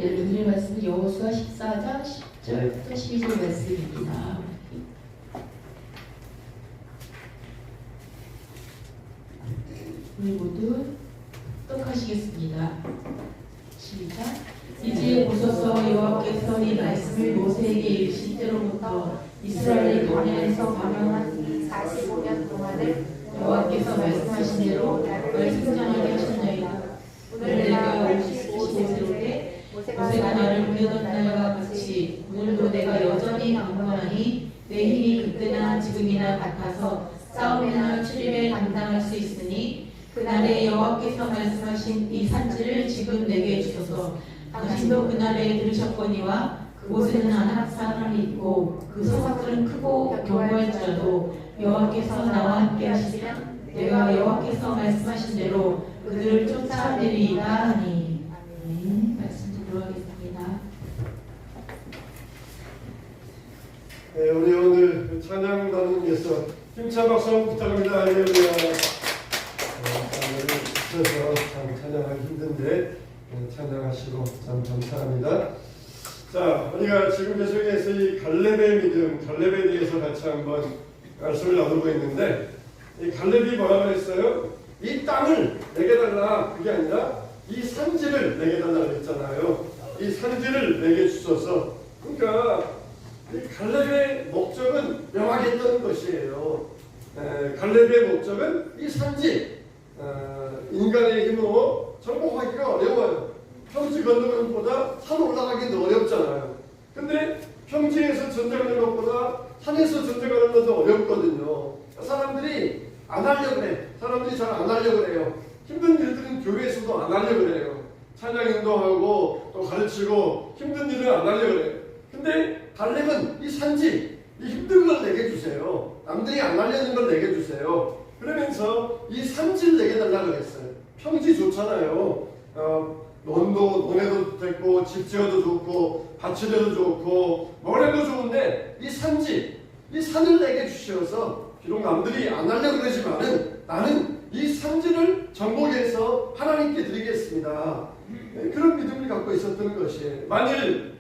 오늘의 말씀은 여호수아 14장 10절부터 12절 말씀입니다. 우리 모두 똑하시겠습니다. 시작. 이제 보소서 여호와께서 이 말씀을 모세에게 이르신 때로부터 이스라엘의 광야에서 방황한 이 45년 동안을 여호와께서 말씀하신 대로 나를 승전하게 하셨나이다. 오늘 내가 55세로 때 모세가 나를 보내던 날과 같이 오늘도 내가 여전히 강건하니 내 힘이 그때나 지금이나 같아서 싸움이나 출입에 감당할 수 있으니 그날에 여호와께서 말씀하신 이 산지를 지금 내게 주소서. 당신도 그날에 들으셨거니와 그곳에는 아낙 사람이 있고 그 소각들은 크고 견고할지라도 여호와께서 나와 함께 하시면 내가 여호와께서 말씀하신 대로 그들을 쫓아내리이다 하니. 아멘. 말씀 듣도록 하겠습니다. 네, 우리 오늘 찬양 나누면서 힘찬 박수 부탁합니다. 할렐루야. 오늘 참 찬양하기 힘든데 찬양하시고 참 감사합니다. 자, 우리가 지금 계속해서 이 갈렙의 믿음, 갈렙에 대해서 같이 한번 말씀을 나누고 있는데, 이 갈렙이 뭐라고 했어요? 이 땅을 내게 달라, 그게 아니라 이 산지를 내게 달라고 했잖아요. 이 산지를 내게 주소서. 그러니까 이 갈렙의 목적은 명확했던 것이에요. 갈렙의 목적은 이 산지, 인간의 힘으로 정복하기가 어려워요. 평지 걷는 것보다 산 올라가기도 어렵잖아요. 근데 평지에서 전쟁하는 것보다 산에서 전쟁하는 것도 어렵거든요. 사람들이 안 하려고 그래. 사람들이 잘 안 하려고 그래요. 힘든 일들은 교회에서도 안 하려고 그래요. 찬양 인도하고 또 가르치고 힘든 일은 안 하려고 그래요. 근데 갈렙은 이 산지, 이 힘든 걸 내게 주세요. 남들이 안 하려는 걸 내게 주세요. 그러면서 이 산지를 내게 달라고 했어요. 평지 좋잖아요. 논해도 됐고 집 지어도 좋고 밭이려도 좋고 뭐래도 좋은데 이 산지, 이 산을 내게 주셔서 비록 남들이 안 하려고 그러지만은 나는 이 산지를 정복해서 하나님께 드리겠습니다. 그런 믿음을 갖고 있었던 것이에요. 만일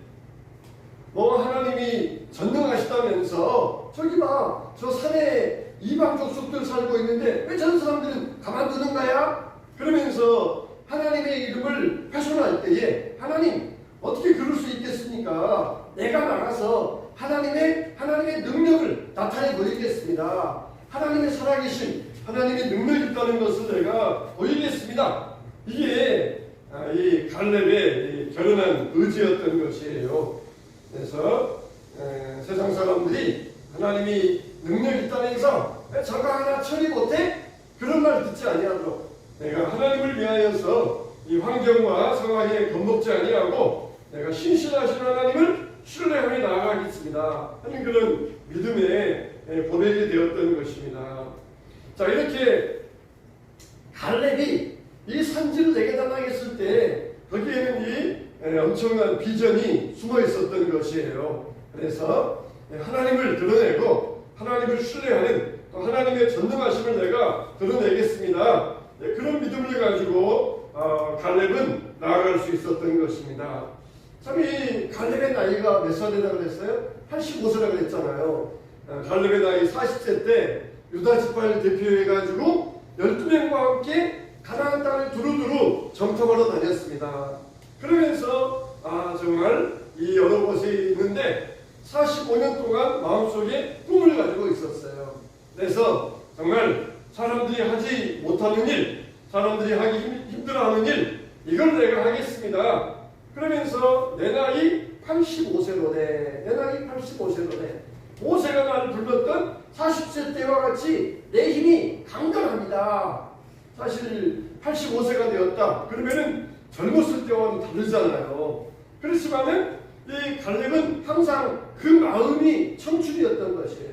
하나님이 전능하시다면서 저기 봐, 저 산에 이방 족속들 살고 있는데 왜 저 사람들은 가만두는 거야? 그러면서 하나님의 이름을 훼손할 때에 하나님 어떻게 그럴 수 있겠습니까? 내가 나가서 하나님의 능력을 나타내 보이겠습니다. 하나님의 살아계신 하나님의 능력이 있다는 것을 내가 보이겠습니다. 이게 이 갈렙의 결연한 의지였던 것이에요. 그래서 세상 사람들이 하나님이 능력이 있다면서 저거 하나 처리 못해? 그런 말 듣지 아니하도록 내가 하나님을 위하여서 이 환경과 상황에 겁먹지 아니하고 내가 신실하신 하나님을 신뢰하며 나아가겠습니다 하는 그런 믿음의 고백이 되었던 것입니다. 자, 이렇게 갈렙이 이 산지를 내게 달라고 했을 때 거기에는 이 엄청난 비전이 숨어 있었던 것이에요. 그래서 하나님을 드러내고 하나님을 신뢰하는 또 하나님의 전능하심을 내가 드러내겠습니다. 그런 믿음을 가지고 갈렙은 나아갈 수 있었던 것입니다. 참 이 갈렙의 나이가 몇 살이라고 그랬어요? 85세라고 그랬잖아요. 갈렙의 나이 40세 때 유다 지파를 대표해가지고 12명과 함께 가나안 땅을 두루두루 정탐하러 다녔습니다. 그러면서 정말 이 여러 곳에 있는데 45년 동안 마음속에 꿈을 가지고 있었어요. 그래서 정말 사람들이 하지 못하는 일, 사람들이 하기 힘들어하는 일, 이걸 내가 하겠습니다. 그러면서 내 나이 85세로 돼. 내 나이 85세로 돼. 모세가 나를 불렀던 40세 때와 같이 내 힘이 강건합니다. 사실 85세가 되었다. 그러면은 젊었을 때와는 다르잖아요. 그렇지만은 이 갈렙은 항상 그 마음이 청춘이었던 것이에요.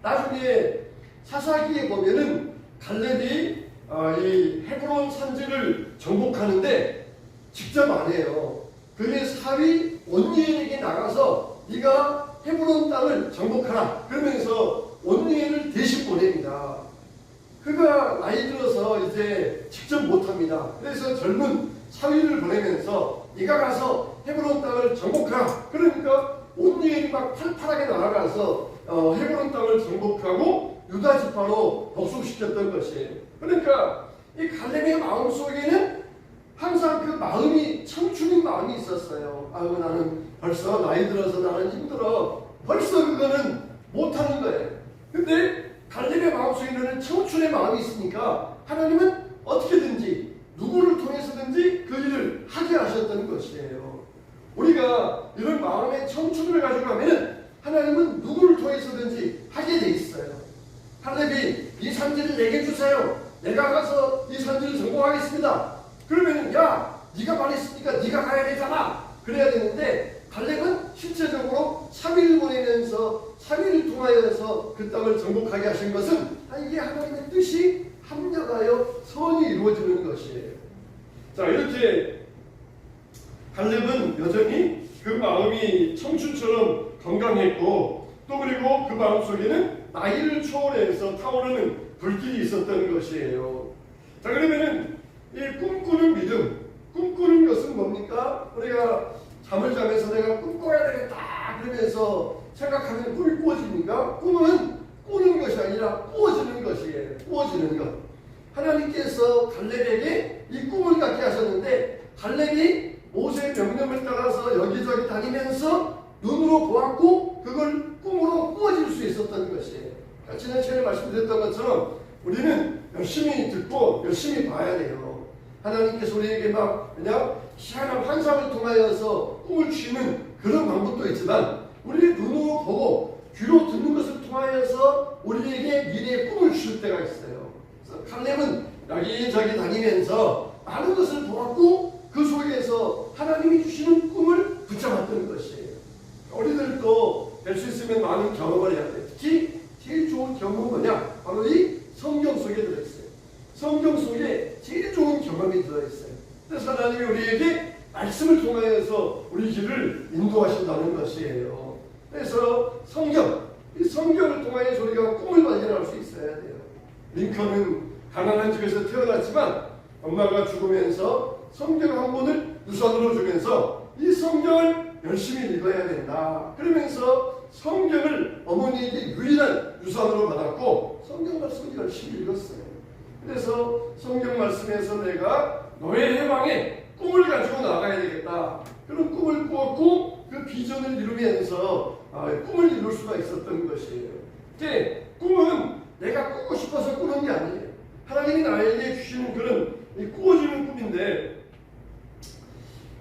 나중에 사사기에 보면은 갈렙이 이 헤브론 산지를 정복하는데 직접 안 해요. 그의 사위 온니엘에게 나가서 네가 헤브론 땅을 정복하라. 그러면서 온니엘을 대신 보냅니다. 그가 나이 들어서 이제 직접 못합니다. 그래서 젊은 사위를 보내면서 네가 가서 헤브론 땅을 정복하라. 그러니까 온 유일이 막 팔팔하게 날아가서 헤브론 땅을 정복하고 유다 지파로 복속시켰던 것이에요. 그러니까 이 갈렙의 마음 속에는 항상 그 마음이 청춘인 마음이 있었어요. 아유 나는 벌써 나이 들어서 나는 힘들어. 벌써 그거는 못하는 거예요. 근데 갈렙의 마음속에는 청춘의 마음이 있으니까 하나님은 어떻게든지 누구를 통해서든지 그 일을 하게 하셨던 것이에요. 우리가 이런 마음의 청춘을 가지고 가면 하나님은 누구를 통해서든지 하게 돼 있어요. 갈렙이 이 산지를 내게 주세요. 내가 가서 이 산지를 정복하겠습니다. 그러면 야 네가 말했으니까 네가 가야 되잖아. 그래야 되는데 갈렙은 실제적으로 3일을 보내면서 3일을 통하여서 그 땅을 정복하게 하신 것은 이게 하나님의 뜻이 합력하여 선이 이루어지는 것이에요. 자, 이렇게 갈렙은 여전히 그 마음이 청춘처럼 건강했고 또 그리고 그 마음속에는 나이를 초월해서 타오르는 불길이 있었던 것이에요. 자, 그러면은 이 꿈꾸는 믿음, 꿈꾸는 것은 뭡니까? 우리가 잠을 자면서 내가 꿈꿔야 되겠다 그러면서 생각하면 꿈이 꾸어집니까? 꿈은 꾸는 것이 아니라 꾸어지는 것이에요. 꾸어지는 것. 하나님께서 갈렙에게 이 꿈을 갖게 하셨는데 갈렙이 모세의 명령을 따라서 여기저기 다니면서 눈으로 보았고 그걸 꿈으로 꾸어질 수 있었던 것이에요. 지난 시간에 말씀드렸던 것처럼 우리는 열심히 듣고 열심히 봐야 돼요. 하나님께서 우리에게 막 그냥 희한한 환상을 통하여서 꿈을 취는 그런 방법도 있지만 우리의 눈으로 보고 귀로 듣는 것을 통하여서 우리에게 미래의 꿈을 줄 때가 있어요. 그래서 갈렙은 여기저기 다니면서 많은 것을 보았고 그 속에서 하나님이 주시는 꿈을 붙잡았던 것이에요. 우리들도 될 수 있으면 많은 경험을 해야 돼요. 특히 제일 좋은 경험은 뭐냐? 바로 이 성경 속에 들어있어요. 성경 속에 제일 좋은 경험이 들어있어요. 그래서 하나님이 우리에게 말씀을 통하여서 우리 길을 인도하신다는 것이에요. 그래서 이 성경을 통하여 우리가 꿈을 발견할 수 있어야 돼요. 링컨은 가난한 집에서 태어났지만 엄마가 죽으면서 성경 한 권을 유산으로 주면서 이 성경을 열심히 읽어야 된다. 그러면서 성경을 어머니에게 유일한 유산으로 받았고 성경 말씀을 열심히 읽었어요. 그래서 성경 말씀에서 내가 너의 해방에 꿈을 가지고 나가야 되겠다. 그런 꿈을 꾸었고 그 비전을 이루면서 꿈을 이룰 수가 있었던 것이에요. 이제 꿈은 내가 꾸고 싶어서 꾸는 게 아니에요. 하나님이 나에게 주시는 그런 꾸어지는 꿈인데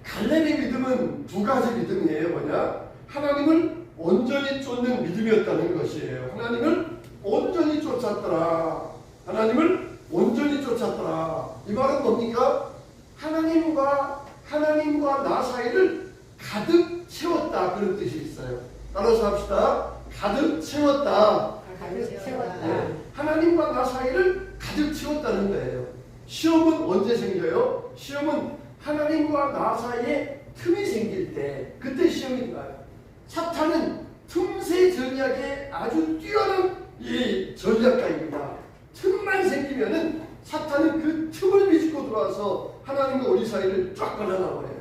갈렙의 믿음은 두 가지 믿음이에요. 뭐냐? 하나님을 온전히 쫓는 믿음이었다는 것이에요. 하나님을 온전히 쫓았더라. 하나님을 온전히 쫓았더라. 이 말은 뭡니까? 하나님과 나 사이를 가득 채웠다. 그런 뜻이 있어요. 따라서 합시다. 가득 채웠다. 가득 채웠다. 네. 하나님과 나 사이를 가득 채웠다는 거예요. 시험은 언제 생겨요? 시험은 하나님과 나 사이에 틈이 생길 때 그때 시험이 나요. 사탄은 틈새 전략에 아주 뛰어난 이 전략가입니다. 틈만 생기면은 사탄은 그 틈을 비집고 들어와서 하나님과 우리 사이를 쫙 갈라놔버려요.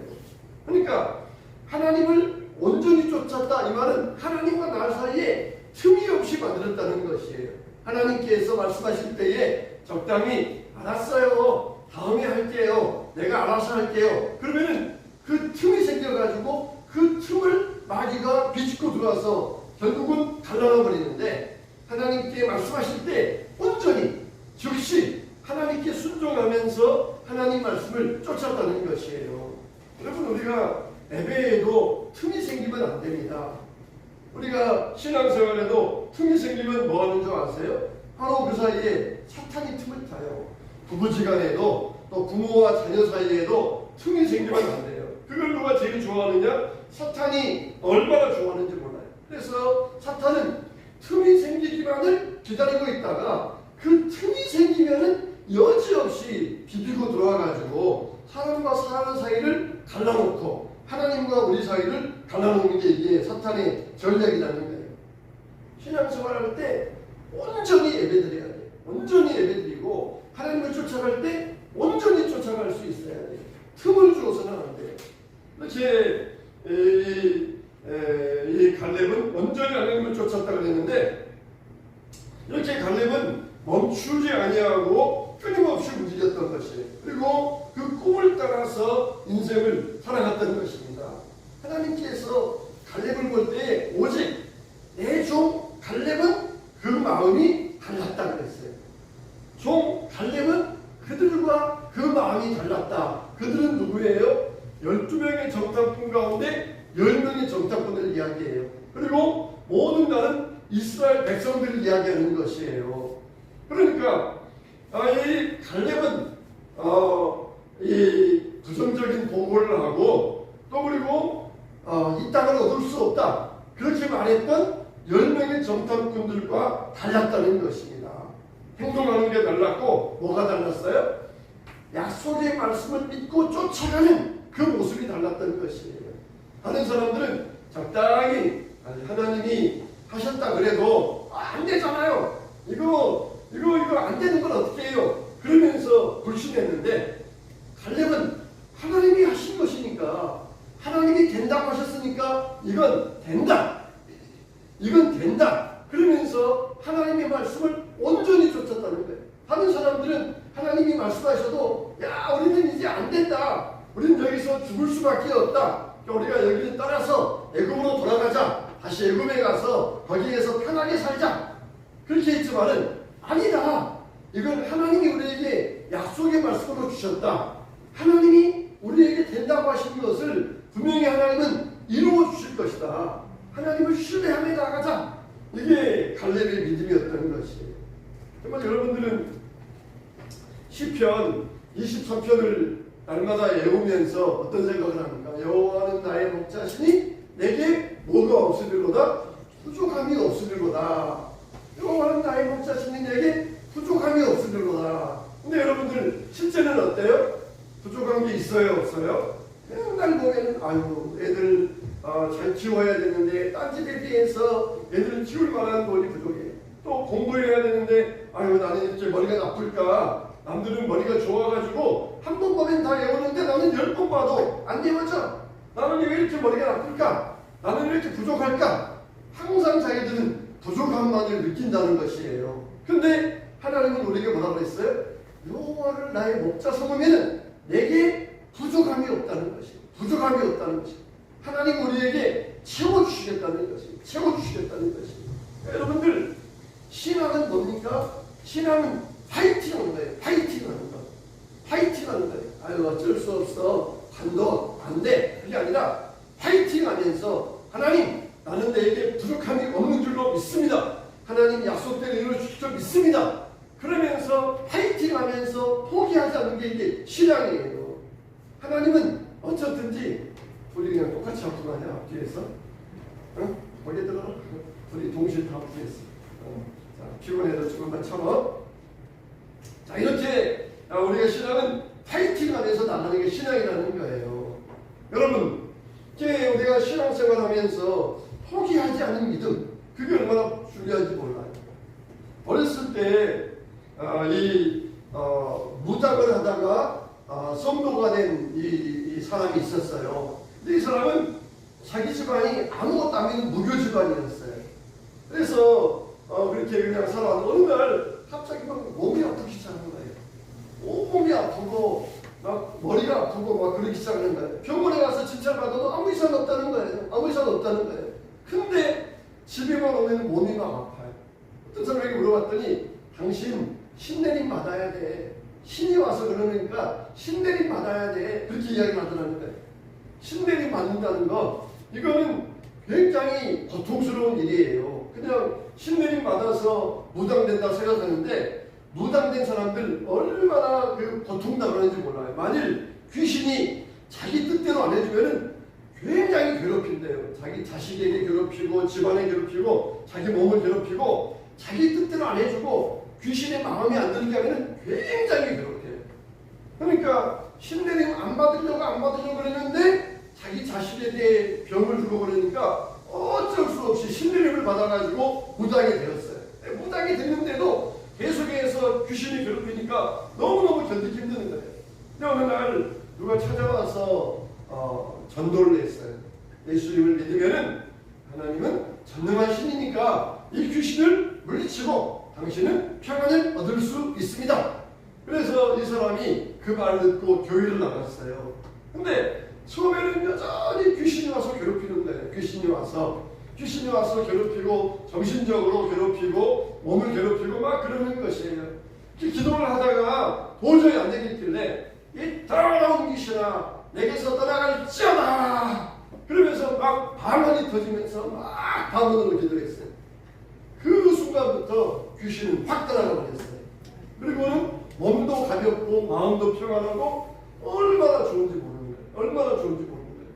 그러니까 하나님을 온전히 쫓았다. 이 말은 하나님과 나 사이에 틈이 없이 만들었다는 것이에요. 하나님께서 말씀하실 때에 적당히 알았어요. 다음에 할게요. 내가 알아서 할게요. 그러면은 그 틈이 생겨가지고 그 틈을 마귀가 비집고 들어와서 결국은 갈라놔 버리는데 하나님께 말씀하실 때 온전히 즉시 하나님께 순종하면서 하나님 말씀을 쫓았다는 것이에요. 여러분 우리가 예배에도 틈이 생기면 안 됩니다. 우리가 신앙생활에도 틈이 생기면 뭐 하는 줄 아세요? 바로 그 사이에 사탄이 틈을 타요. 부부지간에도 또 부모와 자녀 사이에도 틈이 생기면 안 돼요. 그걸 누가 제일 좋아하느냐? 사탄이 얼마나 좋아하는지 몰라요. 그래서 사탄은 틈이 생기기만을 기다리고 있다가 그 틈이 생기면은 여지없이 비비고 들어와가지고 사람과 사람 사이를 갈라놓고 하나님과 우리 사이를 갈라놓는 게 이게 사탄의 전략이라는 거예요. 신앙생활할 때 온전히 예배드려야 돼요. 온전히 예배드리고 하나님을 쫓아갈 때 온전히 쫓아갈 수 있어야 돼요. 틈을 주어서는 안 돼요. 이렇게 이 갈렙은 온전히 하나님을 쫓았다 그랬는데 이렇게 갈렙은 멈추지 아니하고 끊임없이 움직였던 것이에요. 그리고 그 꿈을 따라서 인생을 살아갔던 것입니다. 하나님께서 갈렙을 볼 때 오직 내 종 갈렙은 그 마음이 달랐다 그랬어요. 종 갈렙은 그들과 그 마음이 달랐다. 그들은 누구예요? 12명의 정탐꾼 가운데 10명의 정탐꾼을 이야기해요. 그리고 모든 다른 이스라엘 백성들을 이야기하는 것이에요. 그러니까 이 갈렙은 이 부정적인 보고를 하고 또 그리고 이 땅을 얻을 수 없다 그렇게 말했던 10명의 정탐꾼들과 달랐다는 것입니다. 행동하는 게 달랐고 뭐가 달랐어요? 약속의 말씀을 믿고 쫓아가는 그 모습이 달랐던 것이에요. 다른 사람들은 적당히 하나님이 하셨다 그래도 안 되잖아요. 이거 안 되는 건 어떻게 해요? 그러면서 불신했는데 갈렙은 하나님이 하신 것이니까 하나님이 된다고 하셨으니까 이건 된다. 이건 된다. 그러면서 하나님의 말씀을 온전히 쫓았다는 거예요. 다른 사람들은 하나님이 말씀하셔도 야 우리는 이제 안 된다. 우리는 여기서 죽을 수밖에 없다. 우리가 여기를 떠나서 애굽으로 돌아가자. 다시 애굽에 가서 거기에서 편하게 살자. 그렇게 했지만은 아니다. 이건 하나님이 우리에게 약속의 말씀으로 주셨다. 하나님이 우리에게 된다고 하신 것을 분명히 하나님은 이루어 주실 것이다. 하나님을 신뢰하며 나가자. 이게 갈렙의 믿음이었던 것이에요. 정말 여러분들은 시편 23편을 날마다 외우면서 어떤 생각을 합니까? 여호와는 나의 목자시니 내게 뭐가 없으리로다? 부족함이 없으리로다. 여호와는 나의 목자시니 내게 부족함이 없으리로다. 근데 여러분들 실제는 어때요? 부족한 게 있어요? 없어요? 맨날 보면은 아유 애들 잘 키워야 되는데 딴 집에 비해서 애들 키울 만한 돈이 부족해. 또 공부해야 되는데 아유 나는 이렇게 머리가 나쁠까? 남들은 머리가 좋아가지고 한 번 보면 다 외우는데 나는 10번 봐도 안 외워져. 나는 왜 이렇게 머리가 나쁠까? 나는 왜 이렇게 부족할까? 항상 자기들은 부족함만을 느낀다는 것이에요. 근데 하나님은 우리에게 뭐라고 했어요? 여호와를 나의 목자 삼으면 내게 부족함이 없다는 것이에요. 부족함이 없다는 것이에요. 하나님 우리에게 채워주시겠다는 것이에요. 채워주시겠다는 것이에요. 여러분들 신앙은 뭡니까? 신앙은 파이팅하는 거예요. 파이팅하는 거. 파이팅하는 거예요. 아유 어쩔 수 없어. 반도 안 돼. 그게 아니라 파이팅하면서 하나님 나는 내게 부족함이 없는 줄로 믿습니다. 하나님 약속대로 이루어주실 줄 믿습니다. 그러면서 파이팅하면서 포기하지 않는 게 이게 신앙이에요. 하나님은 어쩌든지 우리 그냥 똑같이 합동하냐 앞뒤에서 응? 거기에 들어가 우리 동시에 다 합동했어. 자, 피곤해도 조금만 참아. 자 이렇게 우리가 신앙은 파이팅하면서 나가는 게 신앙이라는 거예요. 여러분 이제 우리가 신앙생활하면서 포기하지 않는 믿음 그게 얼마나 중요한지 몰라요. 어렸을 때 무당을 하다가 성도가 된 이 사람이 있었어요. 근데 이 사람은 자기 집안이 아무것도 안 믿는 무교 집안이었어요. 그래서 그렇게 그냥 살아왔는데 어느 날 갑자기 막 몸이 아프기 시작하는 거예요. 온몸이 아프고 막 머리가 아프고 막 그러기 시작하는 거예요. 병원에 가서 진찰받아도 아무 이상 없다는 거예요. 아무 이상 없다는 거예요. 근데 집에만 오면 몸이 막 아파요. 어떤 사람에게 물어봤더니 당신 신내림 받아야 돼. 신이 와서 그러니까 신내림 받아야 돼. 그렇게 이야기를 하더라는 거예요. 신내림 받는다는 거 이거는 굉장히 고통스러운 일이에요. 그냥 신내림 받아서 무당된다 생각하는데 무당된 사람들 얼마나 그 고통당하는지 몰라요. 만일 귀신이 자기 뜻대로 안 해주면은 굉장히 괴롭힌대요. 자기 자식에게 괴롭히고 집안에 괴롭히고 자기 몸을 괴롭히고 자기 뜻대로 안 해주고 귀신의 마음이 안 들게 하면 굉장히 괴롭혀요. 그러니까 신내림 안 받으려고 그랬는데 자기 자식에 대해 병을 주고 그러니까 어쩔 수 없이 신내림을 받아가지고 무당이 되었어요. 무당이 됐는데도 계속해서 귀신이 괴롭히니까 너무너무 견디기 힘드는 거예요. 근데 어느 날 누가 찾아와서 전도를 했어요. 예수님을 믿으면은 하나님은 전능한 신이니까 이 귀신을 물리치고 당신은 평안을 얻을 수 있습니다. 그래서 이 사람이 그 말을 듣고 교회를 나갔어요. 근데 처음에는 여전히 귀신이 와서 괴롭히는 거예요. 귀신이 와서 괴롭히고 정신적으로 괴롭히고 몸을 괴롭히고 막 그러는 것이에요. 기도를 하다가 도저히 안 되겠길래 이 더러운 귀신아 내게서 떠나갈지어다 그러면서 막 방언이 터지면서 막 방언으로 기도했어요. 그 순간부터 귀신은 확 떠나가 버렸어요. 그리고는 몸도 가볍고 마음도 평안하고 얼마나 좋은지 모르는 거예요.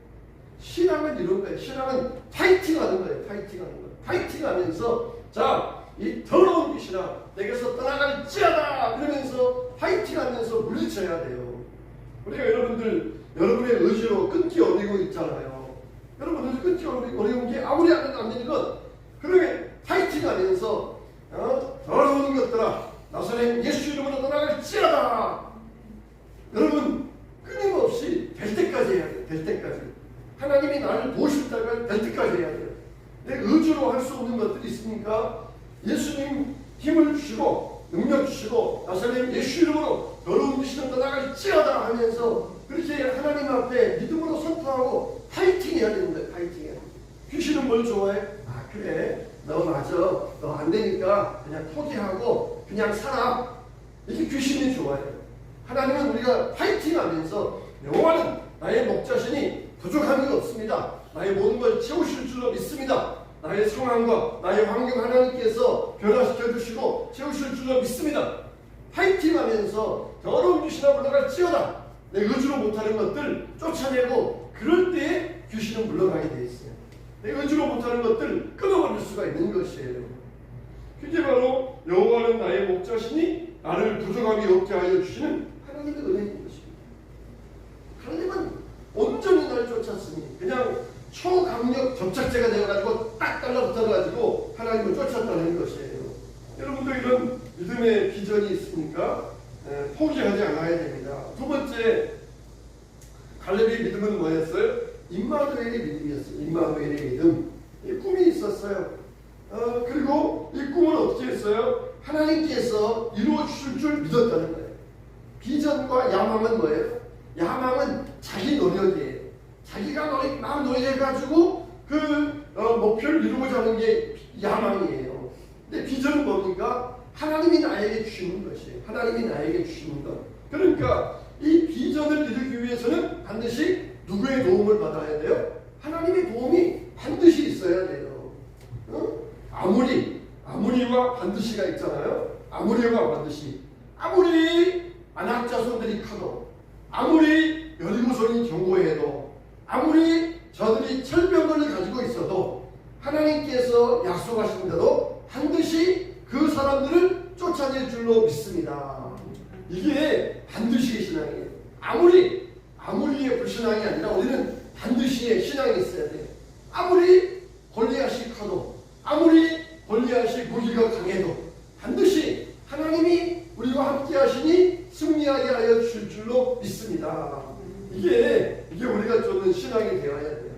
신앙은 이런 거예요. 신앙은 파이팅하는 거예요. 파이팅하면서 자, 이 더러운 귀신아 내게서 떠나갈지어다 그러면서 파이팅하면서 물리쳐야 돼요. 우리가 여러분의 의지로 끊기 어리고 있잖아요. 여러분들 끊기 어려운 게 아무리 안 되는 건 그러면 파이팅하면서 더러운 것들아 나사렛 예수 이름으로 떠나갈지어다. 여러분 끊임없이 될 때까지 해야 돼요. 될 때까지. 하나님이 나를 도우실 때까지 될 때까지 해야 돼요. 내 의지로 할 수 없는 것들이 있으니까 예수님 힘을 주시고 능력 주시고 나사렛 예수 이름으로 더러운 귀신을 떠나갈지어다 하면서 그렇게 하나님 앞에 믿음으로 선포하고 파이팅 해야 되는 거예요. 파이팅 해야 돼요. 귀신은 뭘 좋아해? 아 그래 너 맞아 너 안 되니까 그냥 포기하고 그냥 살아. 이게 귀신이 좋아해요. 하나님은 우리가 파이팅하면서 여호와는 나의 목자시니 부족함이 없습니다. 나의 모든 걸 채우실 줄로 믿습니다. 나의 상황과 나의 환경 하나님께서 변화시켜 주시고 채우실 줄로 믿습니다. 파이팅하면서 더러운 귀신아 물러갈지어다. 내 의지로 못하는 것들 쫓아내고 그럴 때에 귀신은 물러가게 돼 있어요. 내 의지로 못하는 것들 끊어버릴 수가 있는 것이에요. 그게 바로 여호와는 나의 목자시니 나를 부족함이 없게 하여 주시는 하나님의 은혜인 것입니다. 하나님은 온전히 날 쫓았으니 그냥 초강력 접착제가 되어가지고 딱 달라붙어가지고 하나님을 쫓았다는 것이에요. 여러분도 이런 믿음의 비전이 있으니까 포기하지 않아야 됩니다. 두 번째 갈렙의 믿음은 뭐였어요? 임마누엘의 믿음이었어요. 임마누엘의 믿음. 이 꿈이 있었어요. 그리고 이 꿈을 어떻게 했어요? 하나님께서 이루어 주실 줄 믿었다는 거예요. 비전과 야망은 뭐예요? 야망은 자기 노력이에요. 자기가 막 노력해가지고 그 목표를 이루고자 하는 게 야망이에요. 근데 비전은 뭡니까? 하나님이 나에게 주시는 것이에요. 하나님이 나에게 주시는 것. 그러니까 이 비전을 이루기 위해서는 반드시 누구의 도움을 받아야 돼요? 하나님의 도움이 반드시 있어야 돼요. 아무리와 반드시가 있잖아요. 아무리와 반드시. 아무리 안악자손들이 커도, 아무리 여리고성이 경고해도, 아무리 저들이 철병을 가지고 있어도 하나님께서 약속하신 대로 반드시 그 사람들을 쫓아낼 줄로 믿습니다. 이게 반드시의 신앙이에요. 아무리의 불신앙이 아니라 우리는 반드시의 신앙이 있어야 돼요. 아무리 골리앗이 커도, 아무리 골리앗이 무기가 강해도 반드시 하나님이 우리와 함께 하시니 승리하게 하여 주실 줄로 믿습니다. 이게 우리가 쫓는 신앙이 되어야 돼요.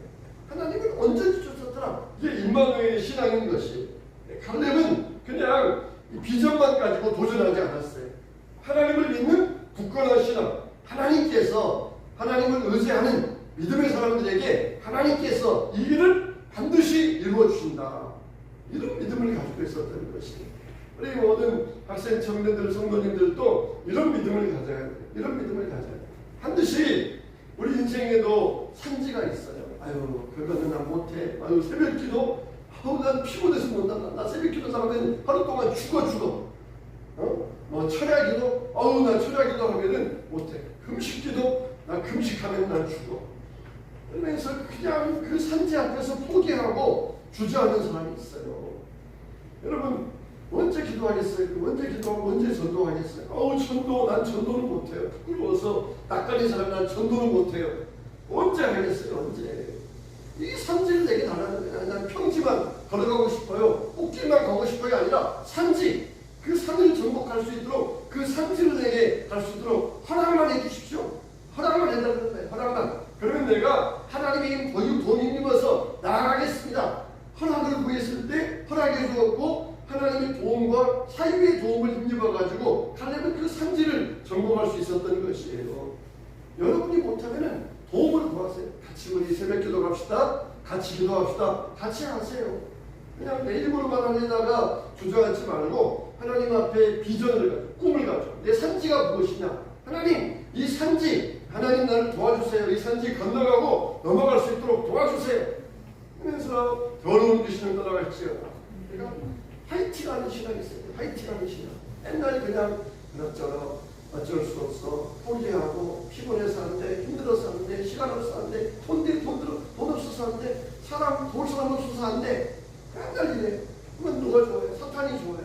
하나님을 언제든지 쫓았더라. 이게 임마누엘의 신앙인 것이. 갈렙은 그냥 비전만 가지고 도전하지 않았어요. 하나님을 믿는 굳건한 신앙. 하나님께서 하나님을 의지하는 믿음의 사람들에게 하나님께서 이 일을 반드시 이루어 주신다. 이런 믿음을 가지고 있었다는 것이에요. 우리 모든 학생 청년들, 성도님들도 이런 믿음을 가져야 돼요. 이런 믿음을 가져야 돼요. 반드시 우리 인생에도 산지가 있어요. 아유, 그거는 난 못해. 아유, 새벽기도. 난 피곤해서 못한다. 나 새벽기도 하면 하루 동안 죽어. 뭐 철야기도. 나 철야기도 하면은 못해. 금식기도. 나 금식하면 난 죽어. 그러면서 그냥 그 산지 앞에서 포기하고 주저하는 사람이 있어요. 여러분 언제 기도하겠어요? 언제 기도하고 언제 전도하겠어요? 난 전도는 못해요. 부끄러워서 낯가린 사람 난 전도는 못해요. 언제 하겠어요? 언제? 이 산지를 내게 달라는 거예요. 난 평지만 걸어가고 싶어요. 꼭길만 가고 싶어요. 아니라 산지, 그 산을 정복할 수 있도록 그 산지를 내게 갈 수 있도록 허락만 해주십시오. 허락만 해달라는 거예요. 허락만. 그러면 내가 있었던 것이에요. 여러분이 못하면 도움을 구하세요. 같이 우리 새벽기도 갑시다. 같이 기도합시다. 같이 하세요. 그냥 내 입으로만 하려다가 주저하지 말고 하나님 앞에 비전을 가져, 꿈을 가져. 내 산지가 무엇이냐? 하나님, 이 산지, 하나님 나를 도와주세요. 이 산지 건너가고 넘어갈 수 있도록 도와주세요. 그래서 더러운 귀신을 떠나갈지어다. 그러니까 화이팅하는 시간이 있어요. 화이팅하는 시간. 옛날에 그냥 그럭저럭 어쩔 수 없어 포기하고 피곤해서 하는데 힘들어서 하는데 시간 없어서 하는데 돈 없어서 하는데 볼 사람 없어서 하는데 맨날 이래. 그건 누가 좋아해? 사탄이 좋아해.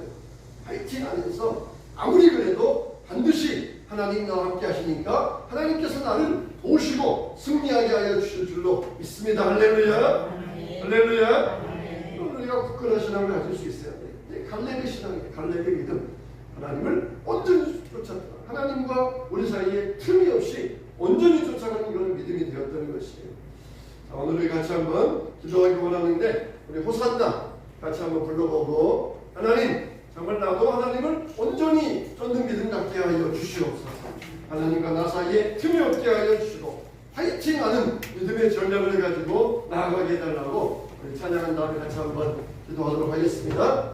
화이팅 하면서 아무리 그래도 반드시 하나님 나와 함께 하시니까 하나님께서 나를 도우시고 승리하게 하여 주실 줄로 믿습니다. 할렐루야. 할렐루야. 우리가 굳건한 신앙을 가질 수 있어야 돼. 갈렙의 신앙이에요. 갈렙의 믿음. 하나님을 온전히 쫓았다. 하나님과 우리 사이에 틈이 없이 온전히 쫓아가는 그런 믿음이 되었다는 것이에요. 자, 오늘 우리 같이 한번 기도하기 원하는데 우리 호산나 같이 한번 불러보고 하나님 정말 나도 하나님을 온전히 쫓는 믿음 갖게 하여 주시옵소서. 하나님과 나 사이에 틈이 없게 하여 주시고 화이팅하는 믿음의 전략을 가지고 나아가게 해달라고 우리 찬양한 다음에 같이 한번 기도하도록 하겠습니다.